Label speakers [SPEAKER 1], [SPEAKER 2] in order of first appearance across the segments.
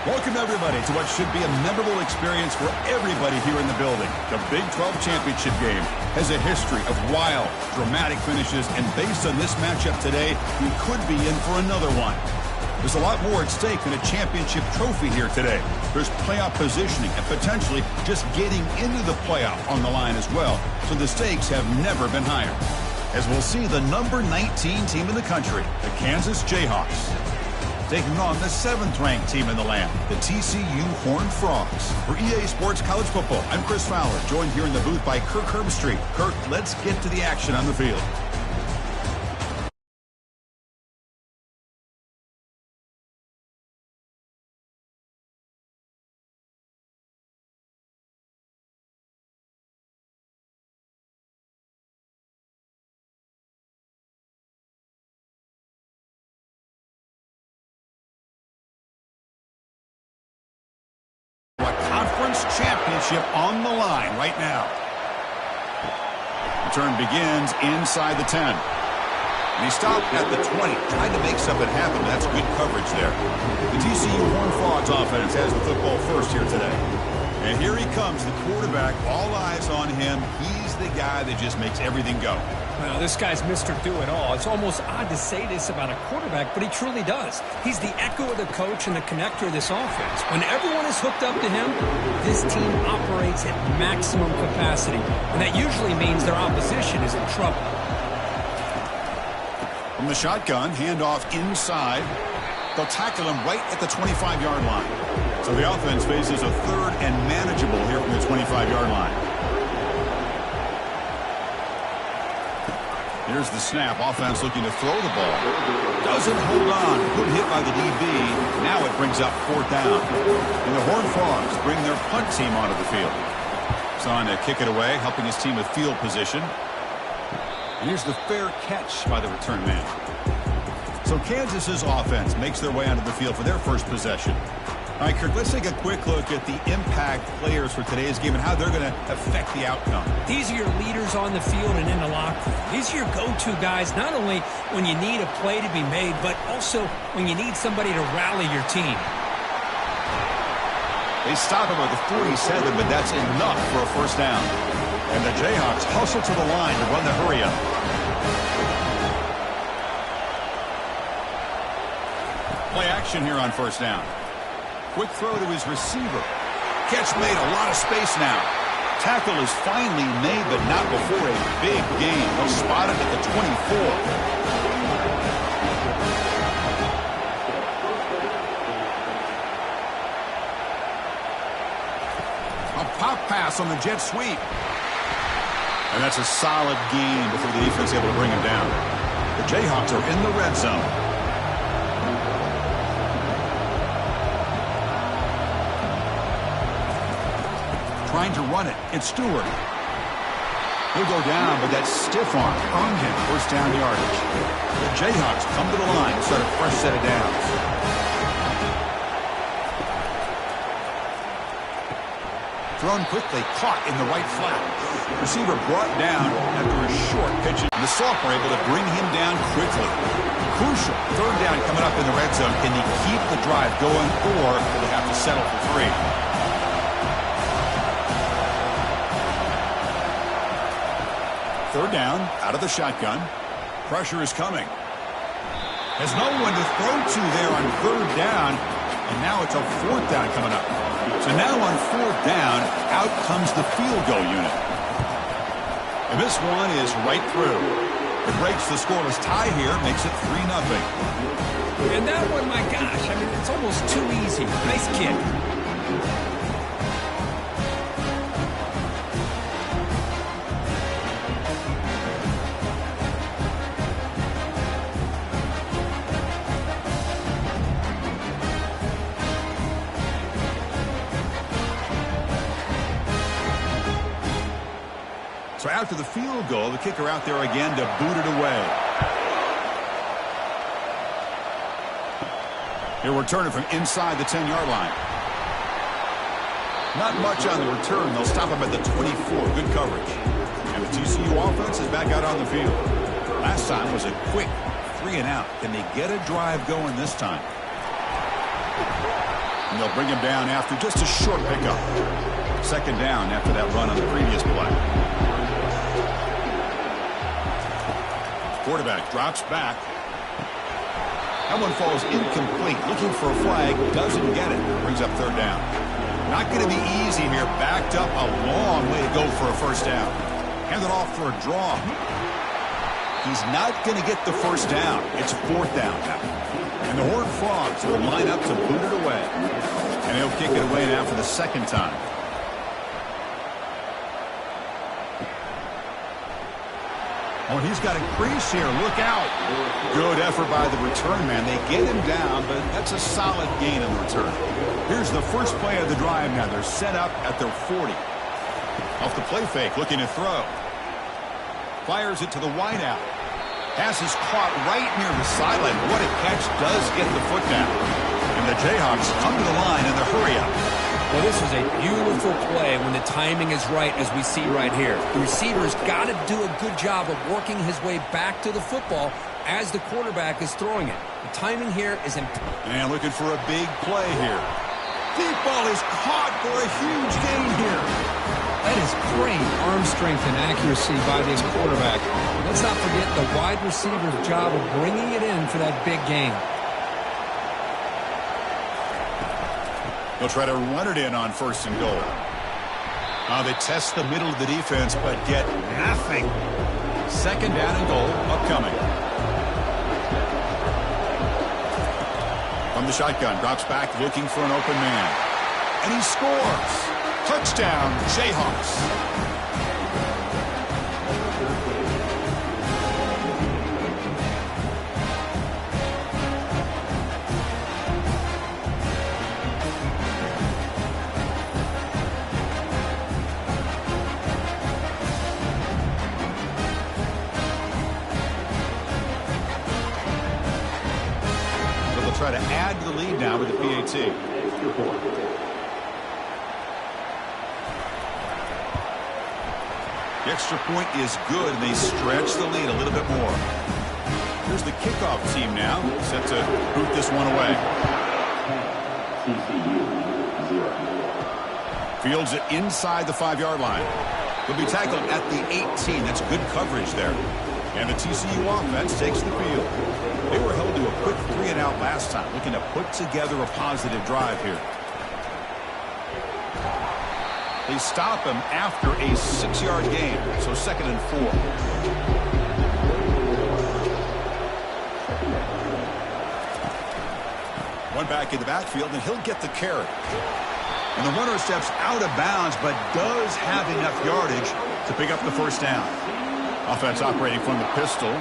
[SPEAKER 1] Welcome, everybody, to what should be a memorable experience for everybody here in the building. The Big 12 Championship game has a history of wild, dramatic finishes, and based on this matchup today, we could be in for another one. There's a lot more at stake than a championship trophy here today. There's playoff positioning and potentially just getting into the playoff on the line as well, so the stakes have never been higher. As we'll see the number 19 team in the country, the Kansas Jayhawks, taking on the 7th-ranked team in the land, the TCU Horned Frogs. For EA Sports College Football, I'm Chris Fowler, joined here in the booth by Kirk Herbstreit. Kirk, let's get to the action on the field. Conference championship on the line right now. The turn begins inside the 10. And he stopped at the 20, trying to make something happen. That's good coverage there. The TCU Horned Frogs offense has the football first here today. And here he comes, the quarterback, all eyes on him. He's the guy that just makes everything go.
[SPEAKER 2] Well, this guy's Mr. Do-It-All. It's almost odd to say this about a quarterback, but he truly does. He's the echo of the coach and the connector of this offense. When everyone is hooked up to him, this team operates at maximum capacity, and that usually means their opposition is in trouble.
[SPEAKER 1] From the shotgun, handoff inside. They'll tackle him right at the 25-yard line. So the offense faces a third and manageable here from the 25-yard line. Here's the snap. Offense looking to throw the ball. Doesn't hold on. Good hit by the DB. Now it brings up 4th down. And the Horned Frogs bring their punt team onto the field. Son to kick it away, helping his team with field position. And here's the fair catch by the return man. So Kansas's offense makes their way onto the field for their first possession. All right, Kirk, let's take a quick look at the impact players for today's game and how they're going to affect the outcome.
[SPEAKER 2] These are your leaders on the field and in the locker room. These are your go-to guys, not only when you need a play to be made, but also when you need somebody to rally your team.
[SPEAKER 1] They stop him at the 47, but that's enough for a first down. And the Jayhawks hustle to the line to run the hurry-up. Play action here on first down. Quick throw to his receiver. Catch made, a lot of space now. Tackle is finally made, but not before a big gain. They'll spot it at the 24. A pop pass on the jet sweep. And that's a solid gain before the defense is able to bring him down. The Jayhawks are in the red zone. Trying to run it. It's Stewart. He'll go down, but that stiff arm earned him first down yardage. The Jayhawks come to the line and start a fresh set of downs. Thrown quickly, caught in the right flat. Receiver brought down after a short pitch. The Sophomore able to bring him down quickly. Crucial. Third down coming up in the red zone. Can they keep the drive going, or will they have to settle for 3? Third down, out of the shotgun. Pressure is coming. Has no one to throw to there on third down. And now it's a 4th down coming up. So now on 4th down, out comes the field goal unit. And this one is right through. It breaks the scoreless tie here, makes it 3-0.
[SPEAKER 2] And that one, my gosh, I mean, it's almost too easy. Nice kick.
[SPEAKER 1] So after the field goal, the kicker out there again to boot it away. He'll return it from inside the 10-yard line. Not much on the return. They'll stop him at the 24. Good coverage. And the TCU offense is back out on the field. Last time was a quick 3-and-out. Can they get a drive going this time? And they'll bring him down after just a short pickup. Second down after that run on the previous play. Quarterback drops back. That one falls incomplete. Looking for a flag. Doesn't get it. Brings up third down. Not going to be easy here. Backed up a long way to go for a first down. Hand it off for a draw. He's not going to get the first down. It's fourth down now. And the Horned Frogs will line up to boot it away. And he'll kick it away now for the second time. Oh, he's got a crease here. Look out. Good effort by the return man. They get him down, but that's a solid gain on the return. Here's the first play of the drive now. They're set up at their 40. Off the play fake, looking to throw. Fires it to the wideout. Pass is caught right near the sideline. What a catch. Does get the foot down. And the Jayhawks come to the line in the hurry up.
[SPEAKER 2] Well, this is a beautiful play when the timing is right, as we see right here. The receiver's got to do a good job of working his way back to the football as the quarterback is throwing it. The timing here is important.
[SPEAKER 1] And looking for a big play here. Deep ball is caught for a huge gain here.
[SPEAKER 2] That is great arm strength and accuracy by this quarterback. Let's not forget the wide receiver's job of bringing it in for that big gain.
[SPEAKER 1] They'll try to run it in on first and goal. They test the middle of the defense, but get nothing. Second down and goal upcoming. From the shotgun, drops back looking for an open man. And he scores. Touchdown, Jayhawks. Try to add to the lead now with the PAT. The extra point is good, and they stretch the lead a little bit more. Here's the kickoff team now, set to boot this one away. Fields it inside the 5-yard line. He'll be tackled at the 18. That's good coverage there. And the TCU offense takes the field. They were held to a quick 3-and-out last time, looking to put together a positive drive here. They stop him after a 6-yard gain, so second and 4. One back in the backfield, and he'll get the carry. And the runner steps out of bounds, but does have enough yardage to pick up the first down. Offense operating from the pistol.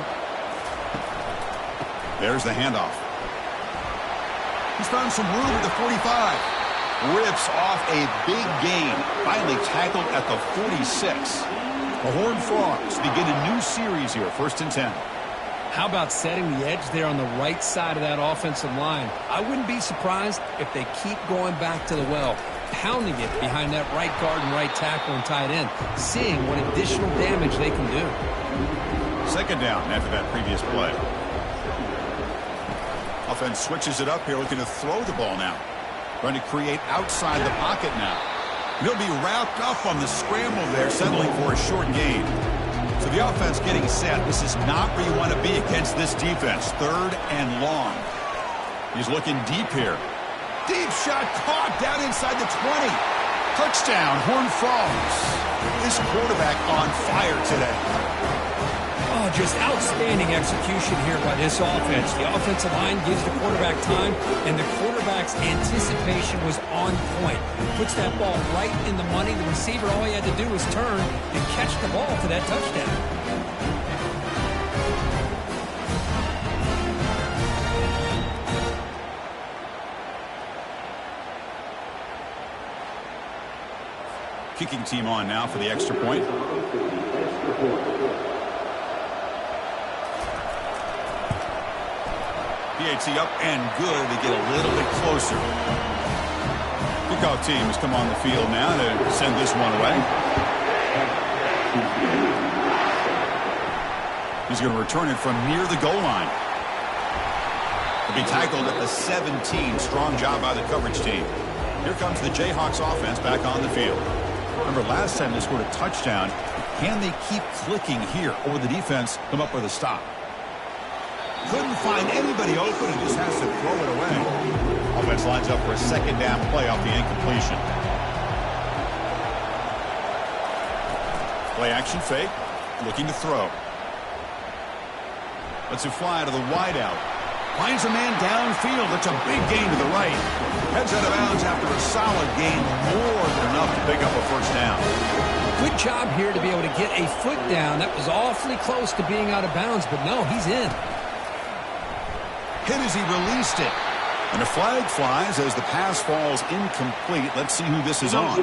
[SPEAKER 1] There's the handoff. He's found some room at the 45. Rips off a big gain. Finally tackled at the 46. The Horned Frogs begin a new series here, 1st and 10.
[SPEAKER 2] How about setting the edge there on the right side of that offensive line? I wouldn't be surprised if they keep going back to the well, pounding it behind that right guard and right tackle and tight end, seeing what additional damage they can do.
[SPEAKER 1] Second down after that previous play. Offense switches it up here, looking to throw the ball now. Trying to create outside the pocket now. He'll be wrapped up on the scramble there, settling for a short gain. So the offense getting set. This is not where you want to be against this defense. 3rd and long. He's looking deep here. Deep shot caught down inside the 20. Touchdown, Horned Frogs. This quarterback on fire today.
[SPEAKER 2] Oh, just outstanding execution here by this offense. The offensive line gives the quarterback time, and the quarterback's anticipation was on point. Puts that ball right in the money. The receiver, all he had to do was turn and catch the ball for that touchdown.
[SPEAKER 1] Kicking team on now for the extra point. PAT up and good. They get a little bit closer. Kickoff team has come on the field now to send this one away. He's going to return it from near the goal line. To be tackled at the 17. Strong job by the coverage team. Here comes the Jayhawks offense back on the field. Remember, last time they scored a touchdown. Can they keep clicking here, or will the defense come up with a stop? Couldn't find anybody open and just has to throw it away. Offense lines up for a second down play off the incompletion. Play action fake. Looking to throw. Lets it fly to the wideout. Finds a man downfield. It's a big gain to the right. Heads out of bounds after a solid gain. More than enough to pick up a first down.
[SPEAKER 2] Good job here to be able to get a foot down. That was awfully close to being out of bounds, but no, he's in.
[SPEAKER 1] Hit as he released it. And a flag flies as the pass falls incomplete. Let's see who this is on.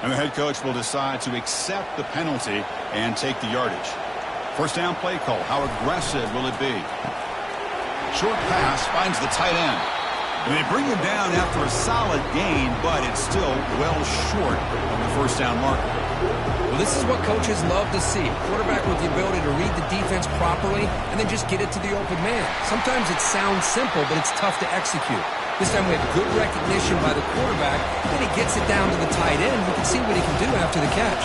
[SPEAKER 1] And the head coach will decide to accept the penalty and take the yardage. First down play call. How aggressive will it be? Short pass finds the tight end. And they bring him down after a solid gain, but it's still well short of the first down marker.
[SPEAKER 2] Well, this is what coaches love to see. A quarterback with the ability to read the defense properly and then just get it to the open man. Sometimes it sounds simple, but it's tough to execute. This time we have good recognition by the quarterback. Then he gets it down to the tight end. You can see what he can do after the catch.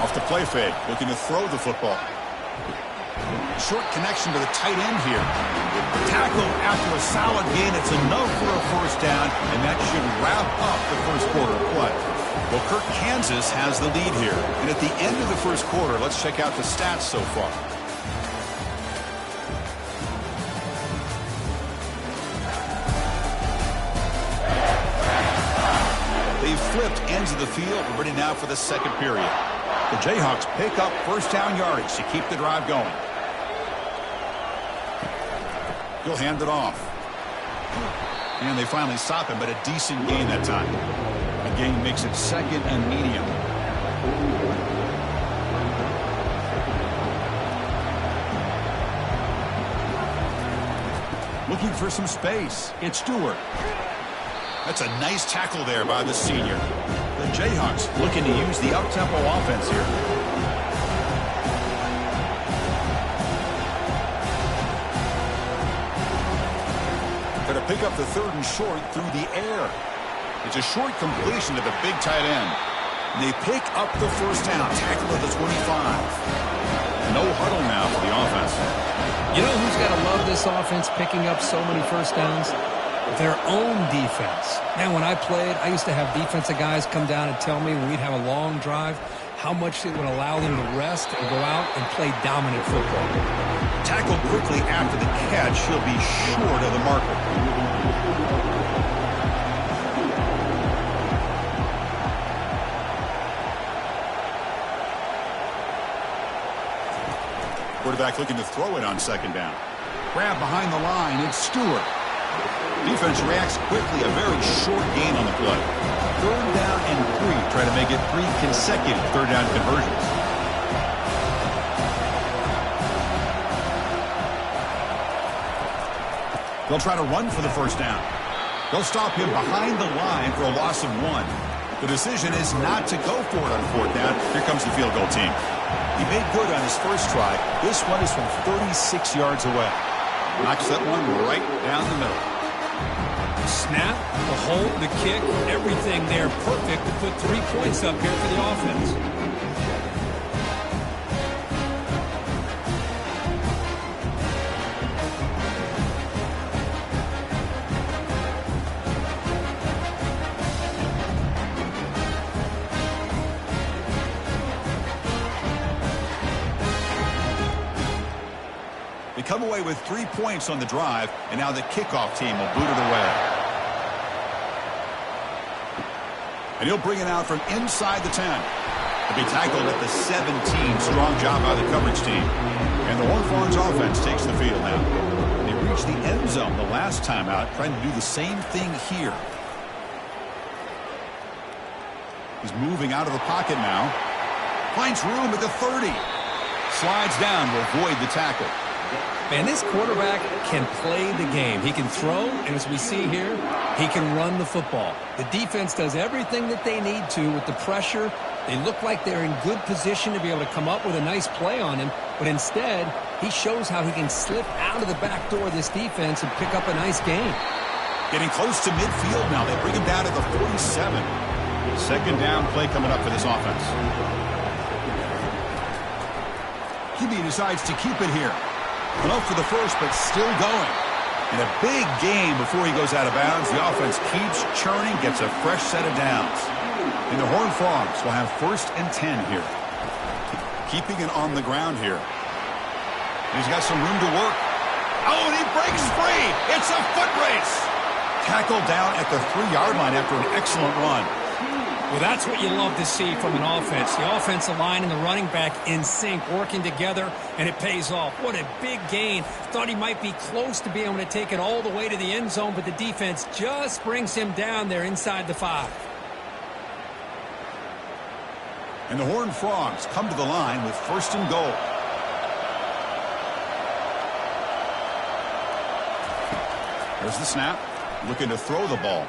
[SPEAKER 1] Off the play fake, looking to throw the football. Short connection to the tight end here. Tackle after a solid gain. It's enough for a first down, and that should wrap up the first quarter of play. Well, Kirk, Kansas has the lead here. And at the end of the first quarter, let's check out the stats so far. They've flipped ends of the field. We're ready now for the second period. The Jayhawks pick up first down yardage to keep the drive going. He'll hand it off. And they finally stop him, but a decent gain that time. A gain makes it second and medium. Looking for some space. It's Stewart. That's a nice tackle there by the senior. The Jayhawks looking to use the up-tempo offense here. Going to pick up the third and short through the air. It's a short completion to the big tight end. And they pick up the first down. Tackle at the 25. No huddle now for the offense.
[SPEAKER 2] You know who's got to love this offense picking up so many first downs? Their own defense. Man, when I played, I used to have defensive guys come down and tell me when we'd have a long drive how much it would allow them to rest and go out and play dominant football.
[SPEAKER 1] Tackled quickly after the catch. He'll be short of the marker. Quarterback looking to throw it on second down. Grab behind the line. It's Stewart. Defense reacts quickly. A very short gain on the play. Third down and 3. Try to make it 3 consecutive third down conversions. They'll try to run for the first down. They'll stop him behind the line for a loss of 1. The decision is not to go for it on fourth down. Here comes the field goal team. He made good on his first try. This one is from 36 yards away. Knocks that one right down the middle.
[SPEAKER 2] Snap, the hold, the kick, everything there perfect to put 3 points up here for the offense.
[SPEAKER 1] They come away with 3 points on the drive, and now the kickoff team will boot it away. And he'll bring it out from inside the 10. He'll be tackled at the 17. Strong job by the coverage team. And the Hawthorns offense takes the field now. They reached the end zone the last time out, trying to do the same thing here. He's moving out of the pocket now. Finds room at the 30. Slides down to avoid the tackle.
[SPEAKER 2] Man, this quarterback can play the game. He can throw, and as we see here, he can run the football. The defense does everything that they need to with the pressure. They look like they're in good position to be able to come up with a nice play on him, but instead, he shows how he can slip out of the back door of this defense and pick up a nice gain.
[SPEAKER 1] Getting close to midfield now. They bring him down to the 47. Second down play coming up for this offense. QB decides to keep it here. Low for the first, but still going. In a big game before he goes out of bounds, the offense keeps churning, gets a fresh set of downs. And the Horned Frogs will have 1st and 10 here. Keeping it on the ground here. He's got some room to work. Oh, and he breaks free. It's a foot race. Tackled down at the 3-yard line after an excellent run.
[SPEAKER 2] Well, that's what you love to see from an offense. The offensive line and the running back in sync, working together, and it pays off. What a big gain. Thought he might be close to being able to take it all the way to the end zone, but the defense just brings him down there inside the 5.
[SPEAKER 1] And the Horned Frogs come to the line with 1st and goal. There's the snap. Looking to throw the ball.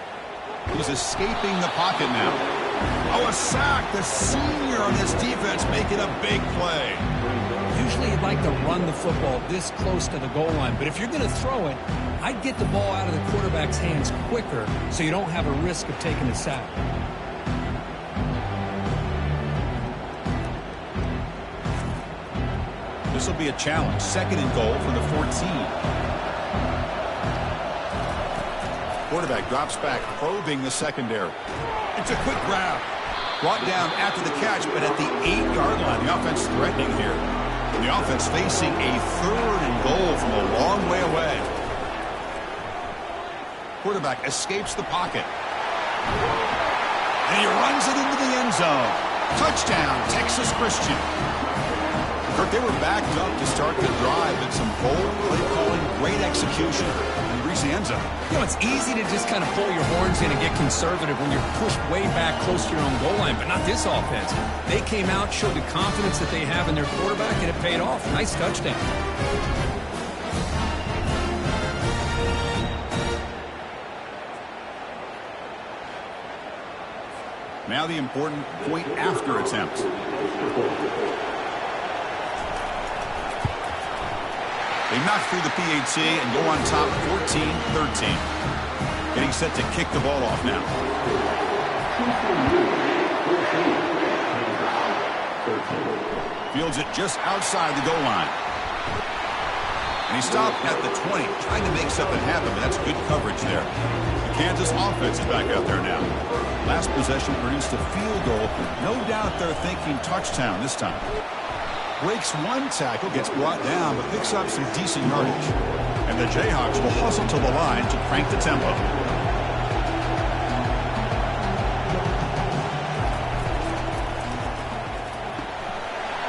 [SPEAKER 1] He's escaping the pocket now. Oh, a sack. The senior on this defense making a big play.
[SPEAKER 2] Usually you'd like to run the football this close to the goal line, but if you're going to throw it, I'd get the ball out of the quarterback's hands quicker so you don't have a risk of taking a sack.
[SPEAKER 1] This will be a challenge. 2nd and goal from the 14. Quarterback drops back, probing the secondary. It's a quick grab. Brought down after the catch, but at the 8-yard line, the offense threatening here. And the offense facing a 3rd and goal from a long way away. Quarterback escapes the pocket. And he runs it into the end zone. Touchdown, Texas Christian. Kirk, they were backed up to start the drive, and some bold play calling, great execution, and reach the end zone.
[SPEAKER 2] You know, it's easy to just kind of pull your horns in and get conservative when you're pushed way back close to your own goal line, but not this offense. They came out, showed the confidence that they have in their quarterback, and it paid off. Nice touchdown.
[SPEAKER 1] Now the important point after attempt. They knock through the PAT and go on top 14-13. Getting set to kick the ball off now. Fields it just outside the goal line. And he stopped at the 20, trying to make something happen, but that's good coverage there. The Kansas offense is back out there now. Last possession produced a field goal. No doubt they're thinking touchdown this time. Breaks one tackle, gets brought down, but picks up some decent yardage. And the Jayhawks will hustle to the line to crank the tempo.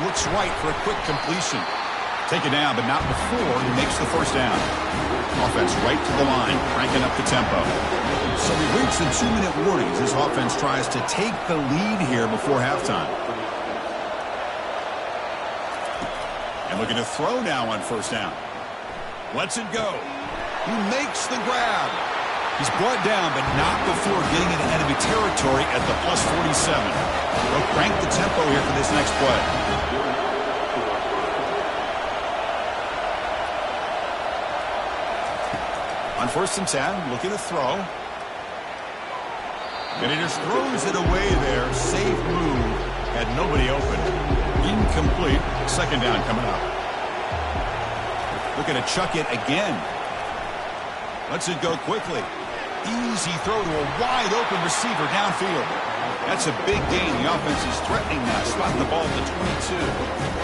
[SPEAKER 1] Looks right for a quick completion. Taken down, but not before he makes the first down. Offense right to the line, cranking up the tempo. So we reach the 2-minute warnings. This offense tries to take the lead here before halftime. And looking to throw now on first down. Lets it go. He makes the grab. He's brought down, but not before getting into enemy territory at the plus 47. They'll crank the tempo here for this next play. On 1st and 10, looking to throw. And he just throws it away there. Safe move. Had nobody open. Incomplete. 2nd down coming up. Looking to chuck it again. Lets it go quickly. Easy throw to a wide open receiver downfield. That's a big gain. The offense is threatening now. Slot the ball to 22.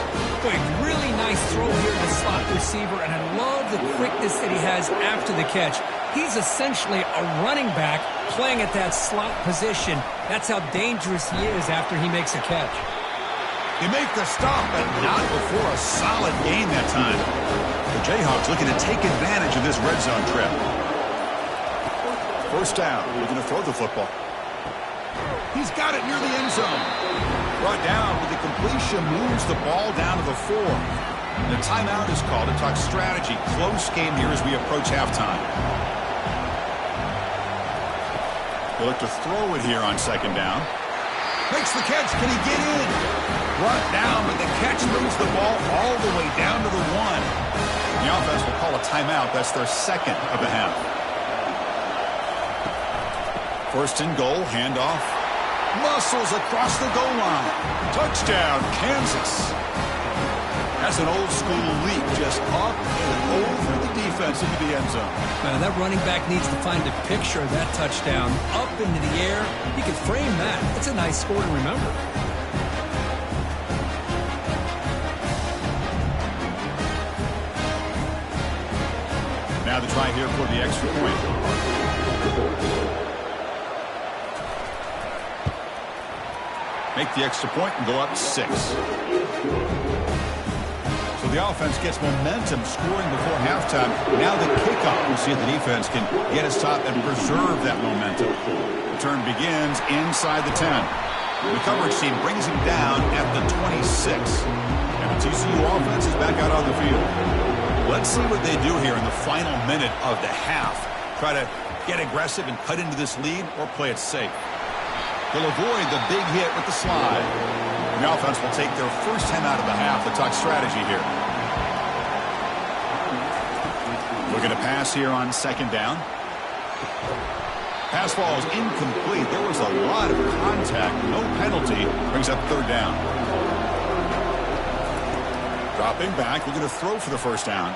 [SPEAKER 2] Boy, really nice throw here to the slot receiver, and I love the quickness that he has after the catch. He's essentially a running back playing at that slot position. That's how dangerous he is after he makes a catch.
[SPEAKER 1] They make the stop, but not before a solid gain that time. The Jayhawks looking to take advantage of this red zone trip. First down, looking to throw the football. He's got it near the end zone. Brought down with the completion, moves the ball down to the 4. The timeout is called to talk strategy. Close game here as we approach halftime. They look to throw it here on second down. Makes the catch. Can he get in? Brought down, but the catch moves the ball all the way down to the 1. The offense will call a timeout. That's their second of the half. First and goal, handoff. Muscles across the goal line. Touchdown, Kansas. That's an old-school leap, just up and over the defense into the end zone.
[SPEAKER 2] Now, that running back needs to find a picture of that touchdown. Up into the air. He can frame that. It's a nice score to remember.
[SPEAKER 1] Now the try here for the extra point. Make the extra point and go up 6. So the offense gets momentum scoring before halftime. Now the kickoff. We'll see if the defense can get his top and preserve that momentum. The turn begins inside the 10. The coverage team brings him down at the 26. And the TCU offense is back out on the field. Let's see what they do here in the final minute of the half. Try to get aggressive and cut into this lead or play it safe. They'll avoid the big hit with the slide. The offense will take their first time out of the half to talk strategy here. Looking to pass here on second down. Pass ball is incomplete. There was a lot of contact. No penalty. Brings up third down. Dropping back, looking to throw for the first down.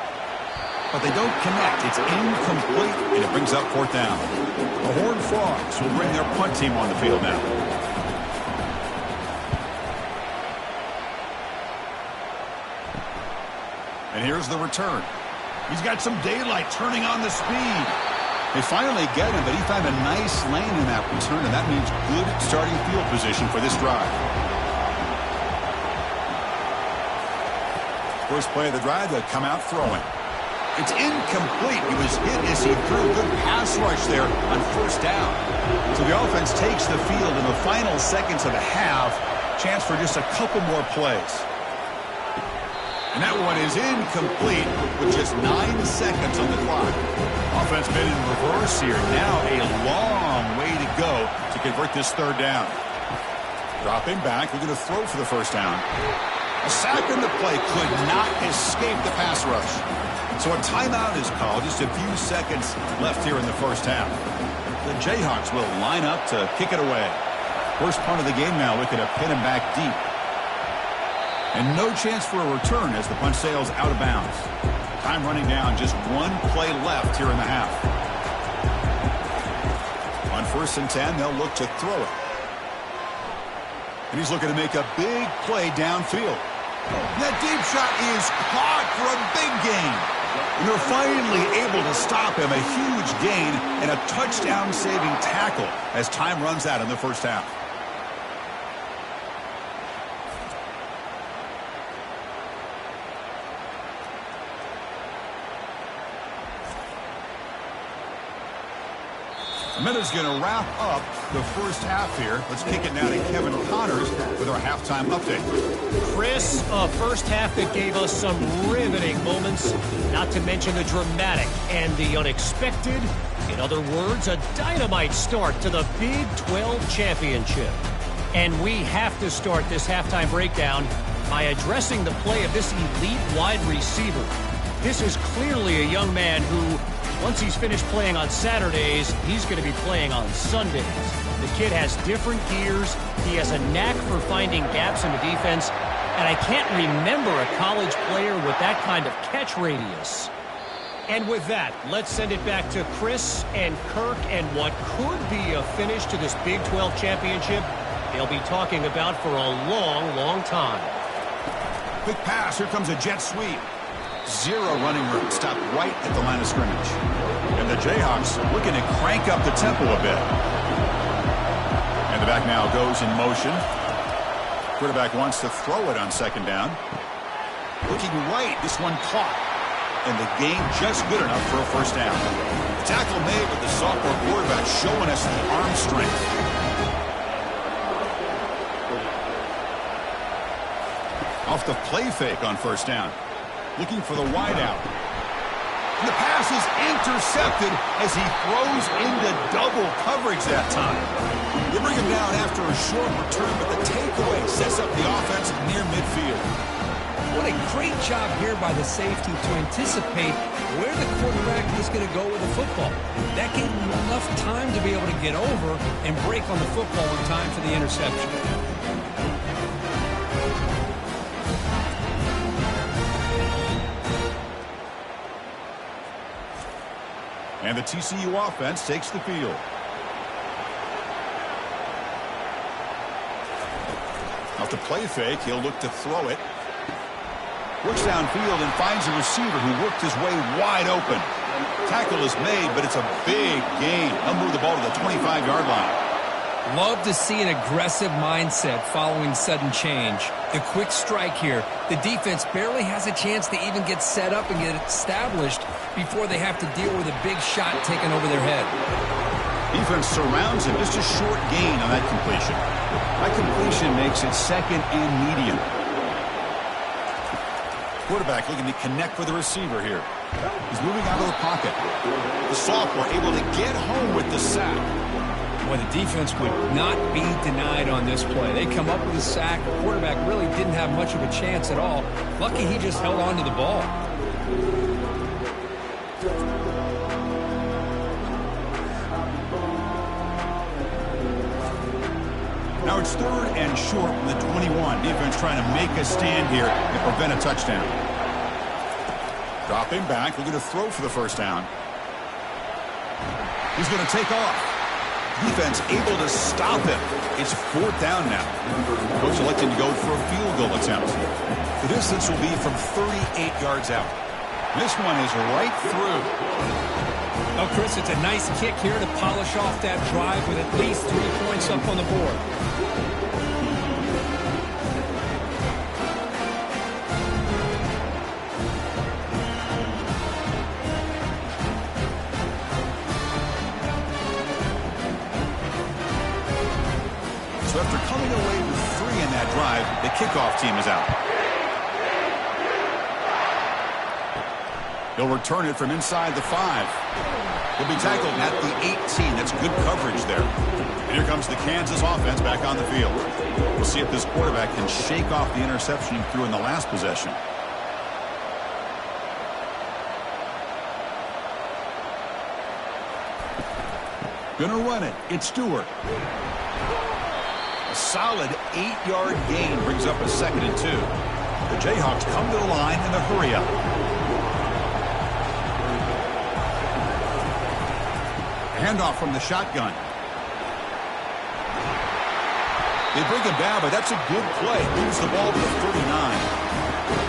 [SPEAKER 1] But they don't connect. It's incomplete, and it brings up fourth down. The Horned Frogs will bring their punt team on the field now. And here's the return. He's got some daylight turning on the speed. They finally get him, but he found a nice lane in that return, and that means good starting field position for this drive. First play of the drive, they'll come out throwing. It's incomplete. He was hit as he threw. Good pass rush there on first down. So the offense takes the field in the final seconds of the half. Chance for just a couple more plays. And that one is incomplete with just 9 seconds on the clock. Offense been in reverse here. Now a long way to go to convert this third down. Dropping back. We're going to throw for the first down. A sack in the play could not escape the pass rush. So a timeout is called. Just a few seconds left here in the first half. The Jayhawks will line up to kick it away. First punt of the game now, looking to pin him back deep. And no chance for a return as the punt sails out of bounds. Time running down, just one play left here in the half. On first and 10, they'll look to throw it. And he's looking to make a big play downfield. That deep shot is caught for a big gain. And they're finally able to stop him. A huge gain and a touchdown-saving tackle as time runs out in the first half. A minute's going to wrap up the first half here. Let's kick it now to Kevin Connors with our halftime update.
[SPEAKER 3] Chris, a first half that gave us some riveting moments, not to mention the dramatic and the unexpected. In other words, a dynamite start to the Big 12 Championship. And we have to start this halftime breakdown by addressing the play of this elite wide receiver. This is clearly a young man who, once he's finished playing on Saturdays, he's going to be playing on Sundays. The kid has different gears. He has a knack for finding gaps in the defense. And I can't remember a college player with that kind of catch radius. And with that, let's send it back to Chris and Kirk and what could be a finish to this Big 12 championship they'll be talking about for a long, long time.
[SPEAKER 1] Quick pass. Here comes a jet sweep. Zero running room. Stopped right at the line of scrimmage. And the Jayhawks looking to crank up the tempo a bit. And the back now goes in motion. Quarterback wants to throw it on second down. Looking right. This one caught. And the gain just good enough for a first down. Tackle made with the sophomore quarterback showing us the arm strength. Off the play fake on first down. looking for the wideout. And the pass is intercepted as he throws into double coverage that time. They bring him down after a short return, but the takeaway sets up the offense near midfield.
[SPEAKER 2] What a great job here by the safety to anticipate where the quarterback was going to go with the football. That gave him enough time to be able to get over and break on the football in time for the interception.
[SPEAKER 1] And the TCU offense takes the field. Off the play fake, he'll look to throw it. Works downfield and finds a receiver who worked his way wide open. Tackle is made, but it's a big gain. He'll move the ball to the 25-yard line.
[SPEAKER 2] Love to see an aggressive mindset following sudden change. The quick strike here. The defense barely has a chance to even get set up and get established before they have to deal with a big shot taken over their head.
[SPEAKER 1] Defense surrounds him. Just a short gain on that completion. That completion makes it second and medium. Quarterback looking to connect with the receiver here. He's moving out of the pocket. The sophomore able to get home with the sack.
[SPEAKER 2] Well, the defense would not be denied on this play. They come up with a sack. The quarterback really didn't have much of a chance at all. Lucky he just held on to the ball.
[SPEAKER 1] Now it's third and short from the 21. Defense trying to make a stand here and prevent a touchdown. Dropping back, looking to throw for the first down. He's going to take off. Defense able to stop him. It's fourth down now. Coach electing to go for a field goal attempt. The distance will be from 38 yards out. This one is right through.
[SPEAKER 2] Oh, Chris, it's a nice kick here to polish off that drive with at least 3 points up on the board.
[SPEAKER 1] So after coming away with 3 in that drive, the kickoff team is out. He'll return it from inside the 5. He'll be tackled at the 18. That's good coverage there. And here comes the Kansas offense back on the field. We'll see if this quarterback can shake off the interception he threw in the last possession. Gonna run it. It's Stewart. A solid 8-yard gain brings up a 2nd and 2. The Jayhawks come to the line in a hurry-up. Handoff from the shotgun. They bring him down, but that's a good play. Moves the ball to the 39.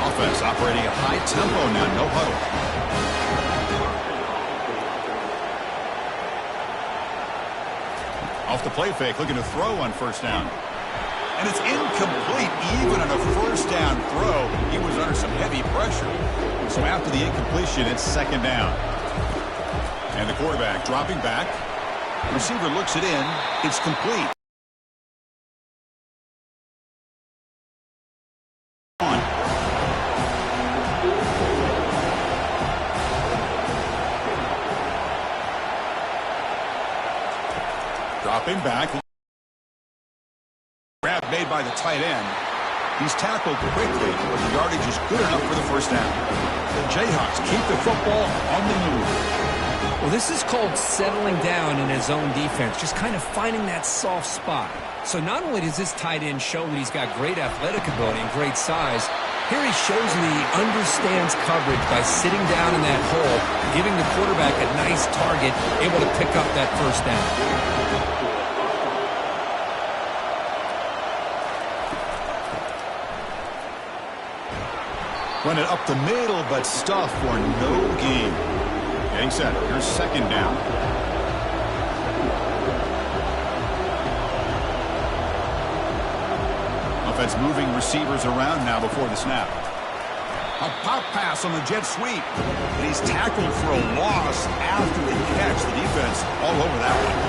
[SPEAKER 1] Offense operating at high tempo now, no huddle. Off the play fake, looking to throw on first down. And it's incomplete, even on a first down throw. He was under some heavy pressure. So after the incompletion, it's 2nd down. And the quarterback dropping back. The receiver looks it in. It's complete. Dropping back. Grab made by the tight end. He's tackled quickly, but the yardage is good enough for the first down. The Jayhawks keep the football on the move.
[SPEAKER 2] Well, this is called settling down in his own defense, just kind of finding that soft spot. So not only does this tight end show that he's got great athletic ability and great size, here he shows that he understands coverage by sitting down in that hole, giving the quarterback a nice target, able to pick up that first down.
[SPEAKER 1] Run it up the middle, but stuff for no gain. Getting set. Here's 2nd down. Offense moving receivers around now before the snap. A pop pass on the jet sweep. And he's tackled for a loss after the catch. The defense all over that one.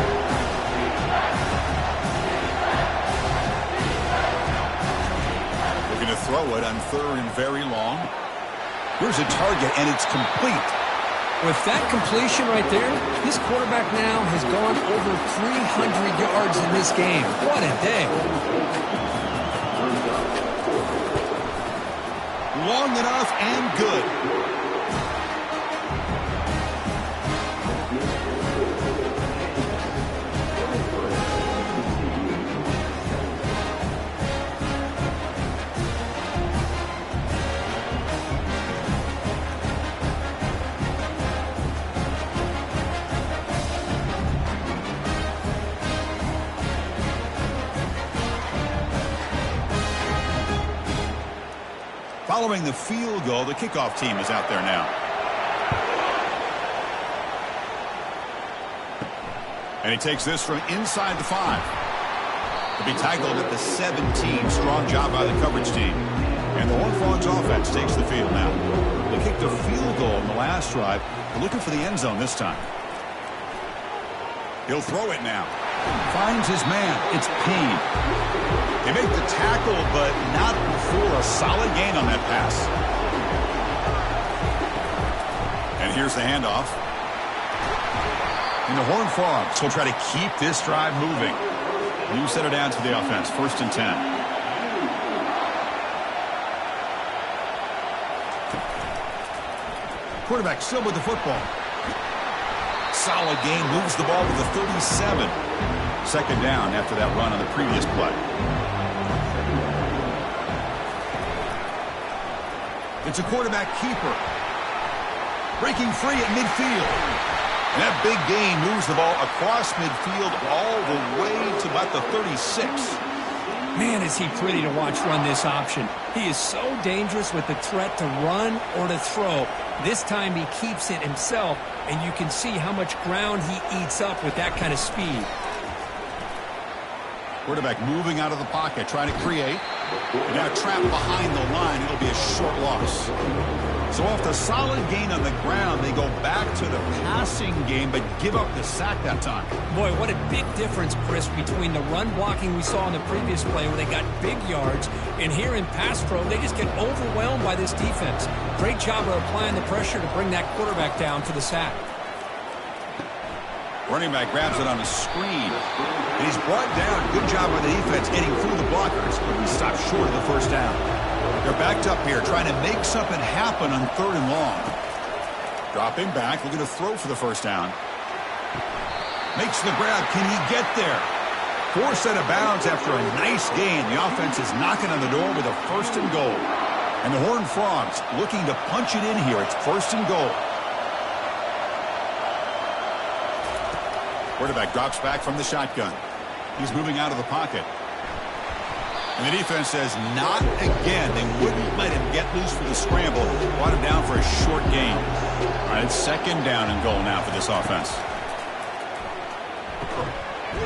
[SPEAKER 1] Looking to throw it on 3rd and very long. Here's a target, and it's complete.
[SPEAKER 2] With that completion right there, this quarterback now has gone over 300 yards in this game. What a day.
[SPEAKER 1] Long enough and good. Following the field goal, the kickoff team is out there now. And he takes this from inside the 5. To be tackled at the 17. Strong job by the coverage team. And the Horned Frogs offense takes the field now. They kicked a field goal in the last drive. They're looking for the end zone this time. He'll throw it now. Finds his man. It's Payne. They make the tackle, but not for a solid gain on that pass. And here's the handoff. And the Horned Frogs will try to keep this drive moving. You set it down to the offense. 1st and 10. Quarterback still with the football. Solid gain. Moves the ball to the 37. 2nd down after that run on the previous play. It's a quarterback keeper. Breaking free at midfield. And that big gain moves the ball across midfield all the way to about the 36.
[SPEAKER 2] Man, is he pretty to watch run this option. He is so dangerous with the threat to run or to throw. This time he keeps it himself, and you can see how much ground he eats up with that kind of speed.
[SPEAKER 1] Quarterback moving out of the pocket, trying to create. And now trapped behind the line. It'll be a short loss. So off the solid gain on the ground, they go back to the passing game, but give up the sack that time.
[SPEAKER 2] Boy, what a big difference, Chris, between the run blocking we saw in the previous play where they got big yards, and here in pass pro, they just get overwhelmed by this defense. Great job of applying the pressure to bring that quarterback down for the sack.
[SPEAKER 1] Running back grabs it on a screen. And he's brought down. Good job by the defense getting through the blockers. But he stopped short of the 1st down. They're backed up here trying to make something happen on 3rd and long. Dropping back. Looking to throw for the 1st down. Makes the grab. Can he get there? Forced out of bounds after a nice gain. The offense is knocking on the door with a 1st and goal. And the Horned Frogs looking to punch it in here. It's 1st and goal. Quarterback drops back from the shotgun. He's moving out of the pocket. And the defense says, not again. They wouldn't let him get loose for the scramble. Brought him down for a short gain. All right, it's 2nd down and goal now for this offense.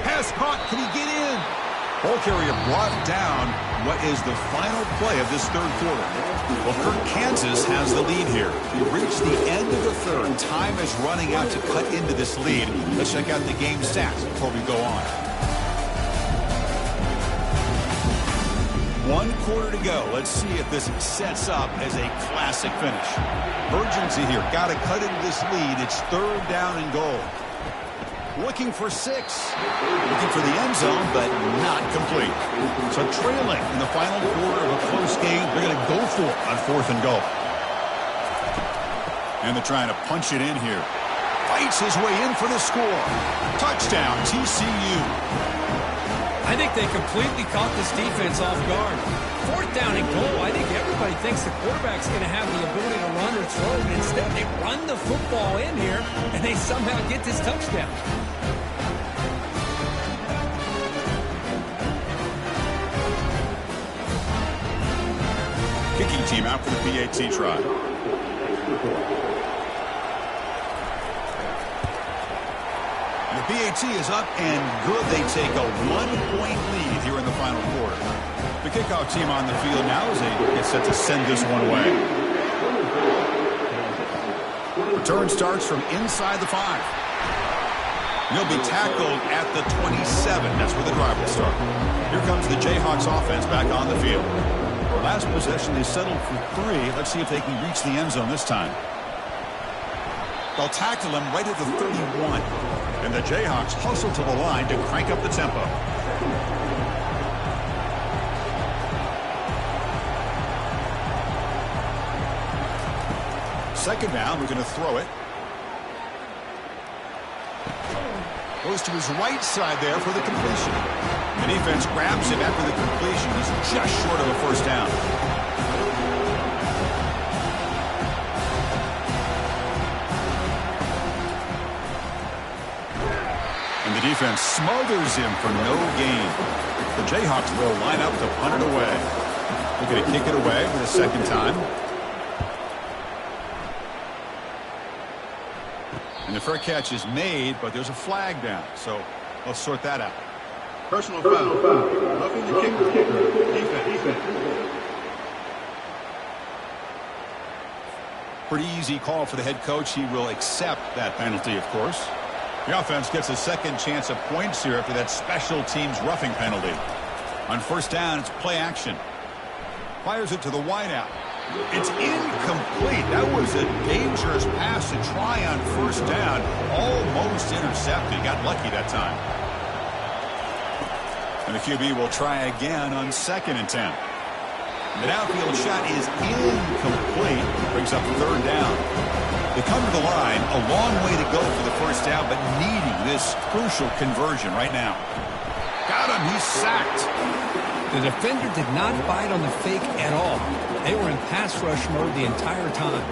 [SPEAKER 1] Pass caught. Can he get in? Ball carrier brought down. What is the final play of this 3rd quarter? Well, Kansas has the lead here. We've reached the end of the 3rd. Time is running out to cut into this lead. Let's check out the game stats before we go on. 1 quarter to go. Let's see if this sets up as a classic finish. Urgency here. Got to cut into this lead. It's 3rd down and goal. Looking for 6. Looking for the end zone, but not complete. So trailing in the final quarter of a close game, they're going to go for it on 4th and goal. And they're trying to punch it in here. Fights his way in for the score. Touchdown, TCU.
[SPEAKER 2] I think they completely caught this defense off guard. 4th down and goal. I think everybody thinks the quarterback's going to have the ability to run or throw, but instead they run the football in here, and they somehow get this touchdown.
[SPEAKER 1] Kicking team out for the PAT try. The PAT is up and good. They take a 1-point lead here in the final quarter. The kickoff team on the field now as they get set to send this one away. Return starts from inside the 5. He'll be tackled at the 27. That's where the drive will start. Here comes the Jayhawks offense back on the field. Last possession, they settled for 3. Let's see if they can reach the end zone this time. They'll tackle him right at the 31. And the Jayhawks hustle to the line to crank up the tempo. Second down, we're going to throw it. Goes to his right side there for the completion. The defense grabs him after the completion. He's just short of a first down. And the defense smothers him for no gain. The Jayhawks will line up to punt it away. They're going to kick it away for the second time. And the fair catch is made, but there's a flag down. So let's sort that out.
[SPEAKER 4] Personal foul. Roughing the kicker. Defense.
[SPEAKER 1] Pretty easy call for the head coach. He will accept that penalty, of course. The offense gets a second chance at points here after that special teams roughing penalty. On first down, it's play action. Fires it to the wideout. It's incomplete. That was a dangerous pass to try on first down. Almost intercepted. Got lucky that time. And the QB will try again on 2nd and 10. The downfield shot is incomplete. Brings up third down. They come to the line. A long way to go for the first down, but needing this crucial conversion right now. Got him. He's sacked.
[SPEAKER 2] The defender did not bite on the fake at all. They were in pass rush mode the entire time.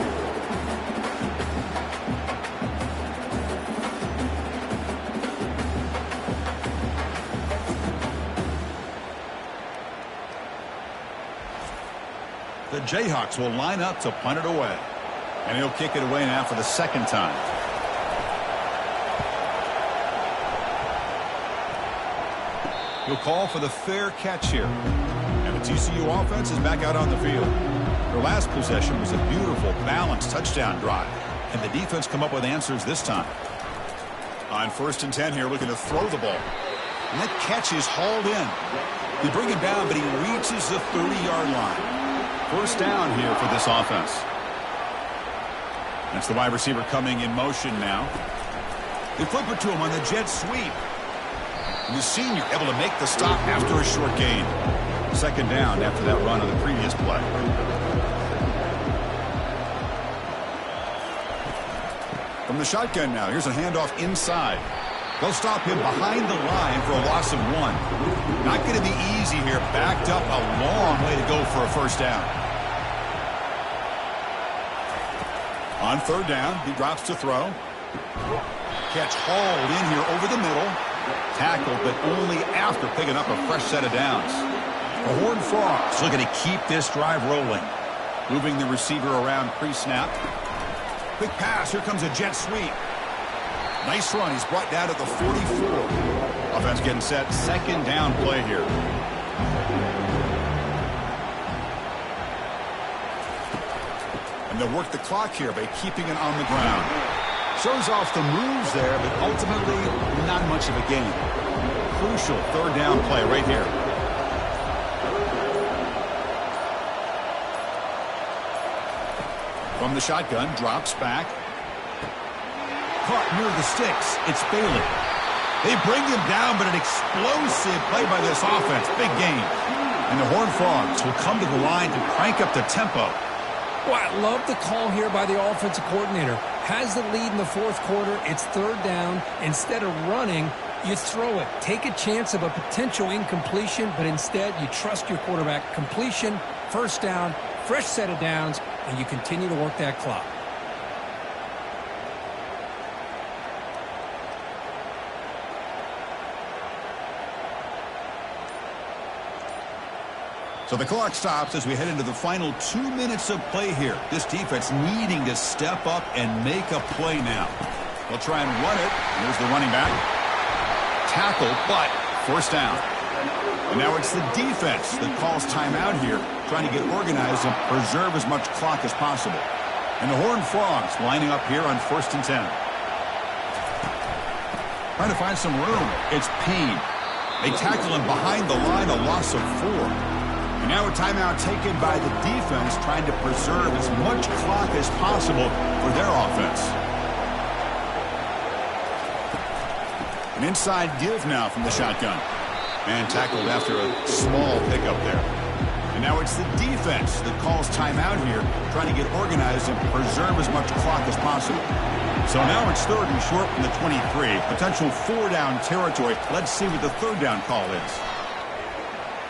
[SPEAKER 1] The Jayhawks will line up to punt it away. And he'll kick it away now for the second time. He'll call for the fair catch here. And the TCU offense is back out on the field. Their last possession was a beautiful, balanced touchdown drive. And the defense come up with answers this time. On 1st and 10 here, looking to throw the ball. And that catch is hauled in. They bring him down, but he reaches the 30-yard line. First down here for this offense. That's the wide receiver coming in motion now. They flip it to him on the jet sweep. And the senior able to make the stop after a short gain. Second down after that run on the previous play. From the shotgun now, here's a handoff inside. They'll stop him behind the line for a loss of 1. Not going to be easy here. Backed up a long way to go for a first down. On third down, he drops to throw. Catch hauled in here over the middle. Tackled, but only after picking up a fresh set of downs. The Horned Frogs looking to keep this drive rolling. Moving the receiver around pre-snap. Quick pass. Here comes a jet sweep. Nice run. He's brought down at the 44. Offense getting set. Second down play here. And they'll work the clock here by keeping it on the ground. Shows off the moves there, but ultimately not much of a gain. Crucial third down play right here. From the shotgun, drops back. Caught near the sticks. It's Bailey. They bring him down, but an explosive play by this offense. Big gain. And the Horned Frogs will come to the line to crank up the tempo.
[SPEAKER 2] Well, I love the call here by the offensive coordinator. Has the lead in the fourth quarter. It's third down. Instead of running, you throw it. Take a chance of a potential incompletion, but instead you trust your quarterback. Completion, first down, fresh set of downs, and you continue to work that clock.
[SPEAKER 1] So the clock stops as we head into the final 2 minutes of play here. This defense needing to step up and make a play now. They'll try and run it. Here's the running back. Tackle, but first down. And now it's the defense that calls timeout here, trying to get organized and preserve as much clock as possible. And the Horned Frogs lining up here on 1st and 10. Trying to find some room. It's Payne. They tackle him behind the line, a loss of 4. And now a timeout taken by the defense, trying to preserve as much clock as possible for their offense. An inside give now from the shotgun. Man tackled after a small pickup there. And now it's the defense that calls timeout here, trying to get organized and preserve as much clock as possible. So now it's 3rd and short from the 23. Potential 4-down territory. Let's see what the 3rd down call is.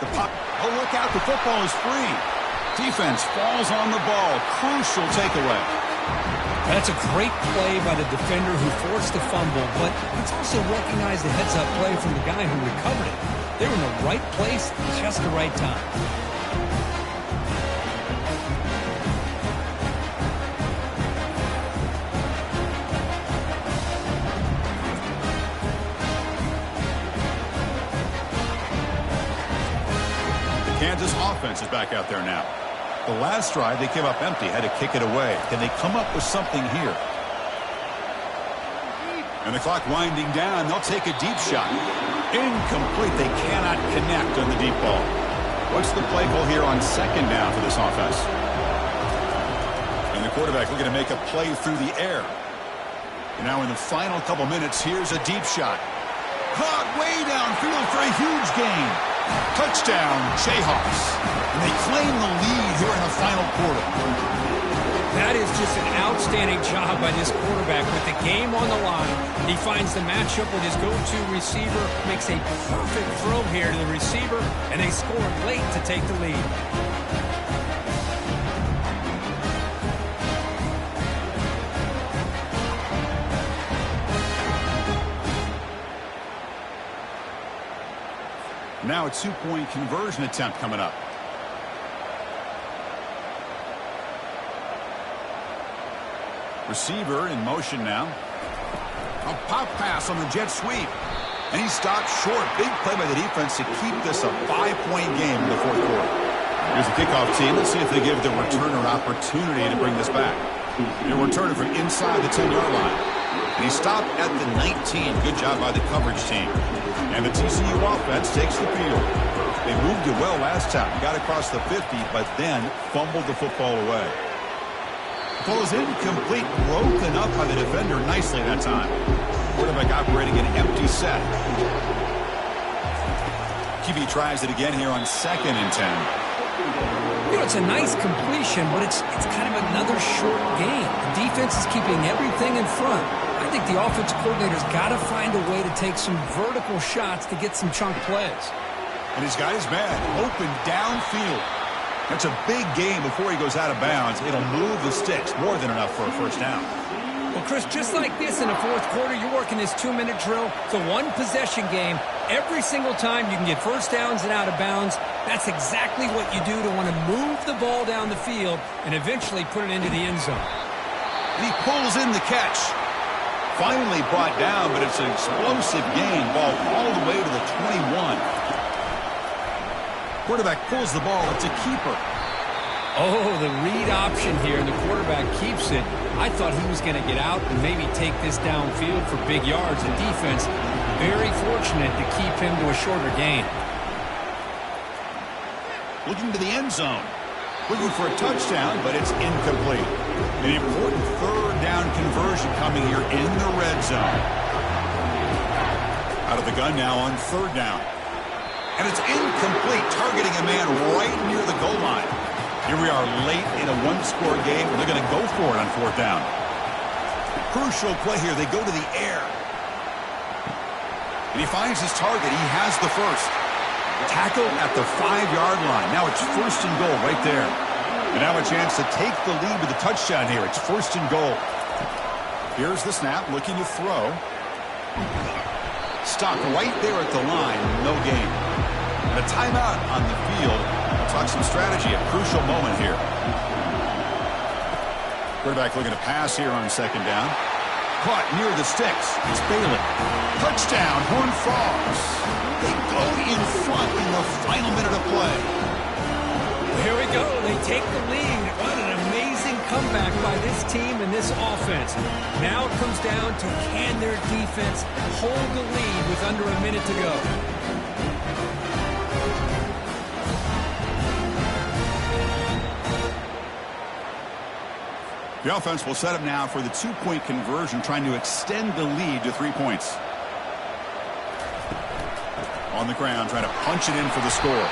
[SPEAKER 1] The puck. Oh, look out. The football is free. Defense falls on the ball. Crucial takeaway.
[SPEAKER 2] That's a great play by the defender who forced the fumble, but let's also recognize the heads-up play from the guy who recovered it. They were in the right place at just the right time.
[SPEAKER 1] Kansas offense is back out there now. The last drive, they came up empty, had to kick it away. Can they come up with something here? And the clock winding down, they'll take a deep shot. Incomplete. They cannot connect on the deep ball. What's the play call here on 2nd down for this offense? And the quarterback looking to make a play through the air. And now in the final couple minutes, here's a deep shot. Caught way downfield for a huge gain. Touchdown, Jayhawks. And they claim the lead here in the final quarter.
[SPEAKER 2] That is just an outstanding job by this quarterback with the game on the line. He finds the matchup with his go-to receiver, makes a perfect throw here to the receiver, and they score late to take the lead.
[SPEAKER 1] Now a 2-point conversion attempt coming up. Receiver in motion now. A pop pass on the jet sweep. And he stopped short. Big play by the defense to keep this a 5-point game in the 4th quarter. Here's the kickoff team. Let's see if they give the returner opportunity to bring this back. They're returning from inside the 10-yard line. And he stopped at the 19. Good job by the coverage team. And the TCU offense takes the field. They moved it well last time. Got across the 50, but then fumbled the football away. Ball is incomplete, broken up by the defender nicely that time. Quarterback operating an empty set. QB tries it again here on 2nd and 10.
[SPEAKER 2] You know, it's a nice completion, but it's kind of another short game. The defense is keeping everything in front. I think the offensive coordinator's got to find a way to take some vertical shots to get some chunk plays.
[SPEAKER 1] And he's got his man open downfield. That's a big game before he goes out of bounds. It'll move the sticks, more than enough for a 1st down.
[SPEAKER 2] Well, Chris, just like this in the 4th quarter, you're working this 2-minute drill. It's a one-possession game. Every single time you can get 1st downs and out of bounds. That's exactly what you do to want to move the ball down the field and eventually put it into the end zone.
[SPEAKER 1] And he pulls in the catch. Finally brought down, but it's an explosive gain. Ball all the way to the 21. Quarterback pulls the ball. It's a keeper.
[SPEAKER 2] Oh, the read option here, and the quarterback keeps it. I thought he was going to get out and maybe take this downfield for big yards. The defense, very fortunate to keep him to a shorter gain.
[SPEAKER 1] Looking to the end zone. Looking for a touchdown, but it's incomplete. An important 3rd down conversion coming here in the red zone. Out of the gun now on 3rd down. And it's incomplete, targeting a man right near the goal line. Here we are late in a 1-score game. They're going to go for it on 4th down. Crucial play here. They go to the air. And he finds his target. He has the first. Tackle at the 5-yard line. Now it's 1st and goal right there. And now a chance to take the lead with a touchdown here. It's 1st and goal. Here's the snap, looking to throw. Stopped right there at the line. No gain. And a timeout on the field. We'll talk some strategy. A crucial moment here. Quarterback looking to pass here on 2nd down. Caught near the sticks. It's Bailey. Touchdown, Horned Frogs. They go in front in the final minute of play.
[SPEAKER 2] Here we go. They take the lead. What an amazing comeback by this team and this offense. Now it comes down to can their defense hold the lead with under a minute to go.
[SPEAKER 1] The offense will set up now for the 2-point conversion, trying to extend the lead to 3 points. On the ground, trying to punch it in for the score.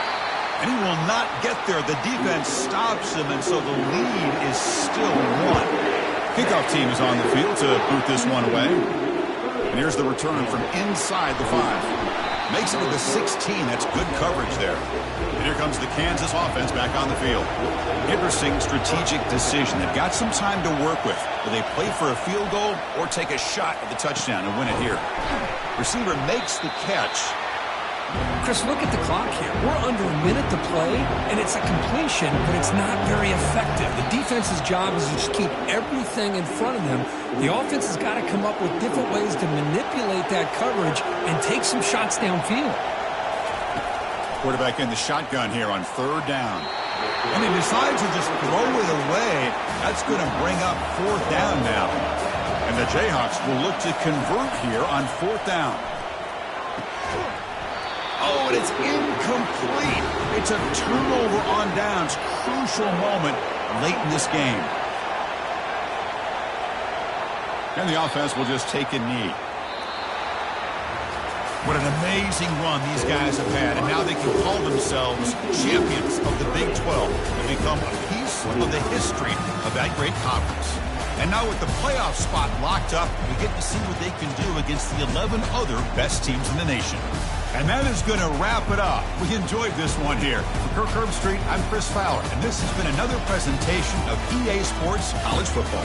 [SPEAKER 1] And he will not get there. The defense stops him, and so the lead is still 1. Kickoff team is on the field to boot this one away. And here's the return from inside the 5. Makes it to the 16. That's good coverage there. And here comes the Kansas offense back on the field. Interesting strategic decision. They've got some time to work with. Will they play for a field goal or take a shot at the touchdown and win it here? Receiver makes the catch.
[SPEAKER 2] Chris, look at the clock here. We're under a minute to play, and it's a completion, but it's not very effective. The defense's job is to just keep everything in front of them. The offense has got to come up with different ways to manipulate that coverage and take some shots downfield.
[SPEAKER 1] Quarterback in the shotgun here on 3rd down. And he decides to just throw it away. That's going to bring up 4th down now. And the Jayhawks will look to convert here on 4th down. Oh, and it's incomplete. It's a turnover on downs. Crucial moment late in this game. And the offense will just take a knee. What an amazing run these guys have had. And now they can call themselves champions of the Big 12 and become a piece of the history of that great conference. And now with the playoff spot locked up, we get to see what they can do against the 11 other best teams in the nation. And that is going to wrap it up. We enjoyed this one here. For Kirk Herbstreit, I'm Chris Fowler, and this has been another presentation of EA Sports College Football.